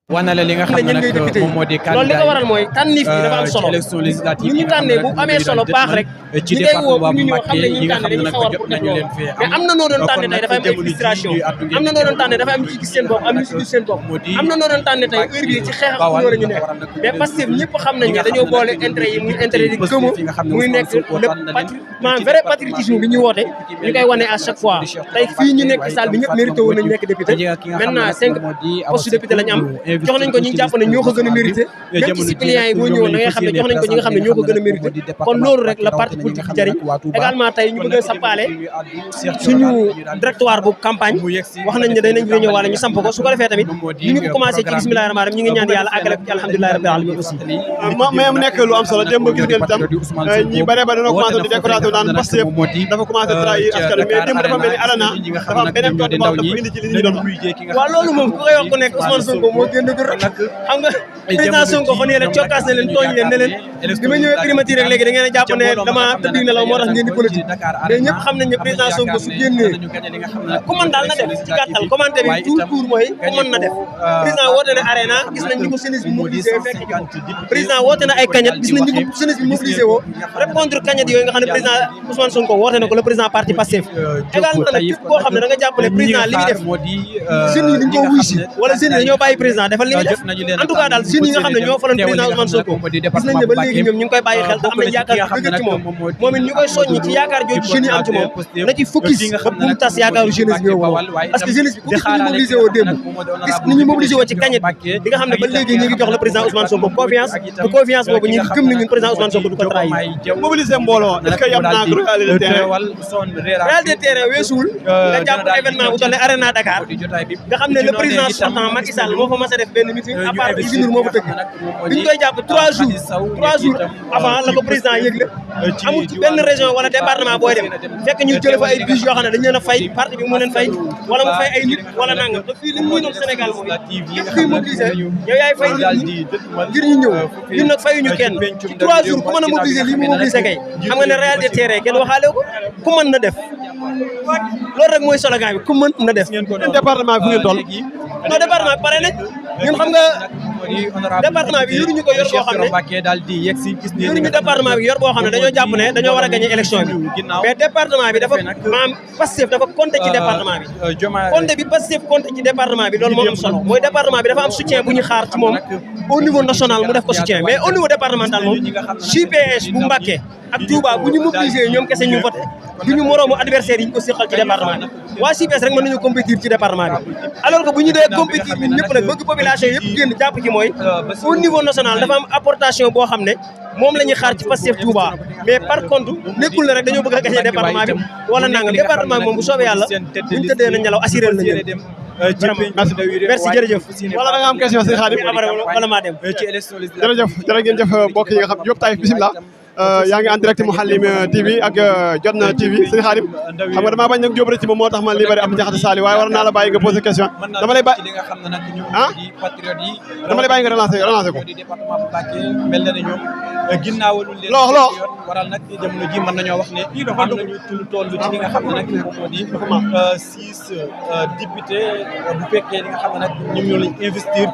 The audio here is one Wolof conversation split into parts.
wana la li nga xam ne nag moom moo di loolu li ko waral mooy tànnif bi dafa am solo élection législative ñu tànnee bu amee solo baax rek ci ñi ngay woo département bu bu ñu ñëw Mbacké xam ne yi ñu nga tànn xam ne dañuy nag sawar jot pour def nañu loolu leen fee mais am na noo doon tànne tey dafa am ay frustration am na noo doon tànne dafa am ñu ci gis seen bopp am ñu ci gis seen bopp am na noo doon tànne tey heure bii ci xeex ak loolu la ñu nekk mais Pastef ñëpp xam nañ ne dañoo boole intérêt yi muy intérêt di gëmu muy nekk le maanaam vrai patriotisme bi ñu woote ñu koy wane à chaque fois tey fii ñu nekk salle bi ñëpp mérité woon nañu nekk député maintenant 5 postes député lañu am jox nañ ko ñi jàpp ne ñoo ko gën a mérité même ci suppléants yi boo ñëwoon da ngay xam ne jox nañ ko ñi nga xam ne ñoo ko gën a mérité kon loolu rek la parti politique di jariñ également tey ñu bëgg a sampaale suñu directoire bu campagne wax nañ ne danañ ñëw wala ñu samp ko su ko defee tamit ñu ngi ko commencé ci bismillahi rahmaani rahim ñu ngi ñaan yàlla àggale ko ci alhamdulillahi rabbil alamin aussi mais mu nekk lu am solo démb gis ngeen tam ñi bare ba dañoo commencé di décoration naan Pastef dafa commencé trahir askan mais démb dafa mel ni Arena dafa am beneen tontu boo xam dafa indi ci li ñu doon waaw loolu moom ku koy wax ku nekk Ousmane Sonko moo génn dur rek xam nga président Sonko fa nee la cokkaas na leen tooñ leen ne leen bi ma ñëwee primature rek léegi da ngeen a jàpp ne dama tëdd nelaw moo tax ngeen di politique mais ñëpp xam nañ ne président Sonko su génnee ku mën daal na def ci gàttal commenté bi tout court mooy ku mën na def président woote na Arena gis nañ ni ko jeunesse bi mobilisé fekk ji ko président woote na ay kañat gis nañ ni ko jeunesse bi mobilisé woo répondre kañat yooyu nga xam ne président Ousmane Sonko woote na ko le président parti Pastef également nag képp koo xam ne da nga jàpp ne président li muy def jeunes yi dañ koo wuy si wala jeunes yi dañoo bàyyi président defal li muy def en tout cas daal jeunes yi nga xam ne ñoo faloon président Ousmane Sonko gis nañ ne ba léegi ñoom ñu ngi koy bàyyi xel te am nañ yaakaar dëgg ci moom moom it ñu koy soññi ci yaakaar jooju jeunes yi am ci moom na ci focus ba bu mu tas yaakaaru jeunesse bi woo parce que jeunesse bi ku gis ni ñu mobilisé woo démb gis ni ñu mobilisé woo ci kañet bi nga xam ne ba léegi ñu ngi jox le président Ousmane Sonko confiance te confiance boobu ñu ngi gëm ne ñun président Ousmane Sonko du ko trahir mobilisé mbooloo est-ce que yam naa réalité de terrain réalité de terrain weesuwul nga jàpp événement bu toll ne Arena Dakar nga xam ne le président sortant Macky Sall moo fa mas a def benn meeting à part Youssou Ndour moo fa tëgg bi ñu koy jàpp 3 jours avant la ko président yëgle amul ci benn région wala département booy dem fekk ñu jële fa ay bus yoo xam ne dañ leen a fay parti bi mu leen fay wala mu fay ay nit wala nangam te fii li mu doon Sénégal mooy képp kuy mobiliser yow yaay fay nit ñi ngir ñu ñëw ñun nag fayuñu kenn ci 3 jours ku mën a mobiliser lii mu mobiliser kay xam nga ne réalité terrain kenn waxaale ko ku mën na def loolu rek mooy slogan bi ku mën na def département fu ngeen toll non département bi pare nañ ñun xam nga département bi yoruñu ko yor boo xam ne yoruñu département bi yor boo xam ne dañoo jàpp ne dañoo war a gagner élection bi mais département bi dafa maanaam Pastef dafa compter ci département bi compter bi Pastef compter ci département bi loolu moo am solo mooy département bi dafa am soutien bu ñu xaar ci moom au niveau national mu def ko soutien mais au niveau départemental moom JPS bu Mbacké ak Touba bu ñu mobiliser ñoom kese ñu voté du ñu moroomu adversaire yi ñu ko séqal ci département bi waa JPS rek mën nañu compétir ci département bi alors que bu ñu dee compétir ñun ñëpp nag bëgg population yëpp génn jàpp ci mooy au niveau national dafa am apportation boo xam ne moom la ñuy xaar ci Pastef Touba mais par contre nekkul ne rek dañoo bëgg a gagner département bi wala nangam département bi moom bu soobee yàlla buñu tëddee nañ nelaw assuré nañ leen merci jërëjëf wala da nga am question Serigne Khadim wala maa dem jërëjëf jërë ngeen jëf mbokk yi nga xam Diop Taïf bismillah yaa ngi en direct Mouhalim TV ak Jotna TV Serigne Khadim xam nga damaa bañ nag Diop rek ci moom moo tax man libéré am jaxate Sali waaye war naa la bàyyi nga posé question dama lay bàyyi ah dama lay bàyyi nga relancé ko loo wax waral nag jamono ji mën nañoo wax ne am nañu toll ci li nga xam ne nag moom moo di 6 députés bu fekkee li nga xam ne nag ñoom ñoo lañ investir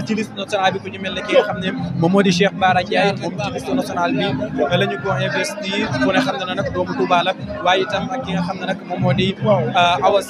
ci liste nationale bi ku ñu mel ne ki nga xam ne moom moo di Cheikh Bara Ndiaye moom ci liste nationale bi la ñu ko investir ku ne xam ne nag doomu Touba la waaye itam ak ki nga xam ne nag moom moo di Awa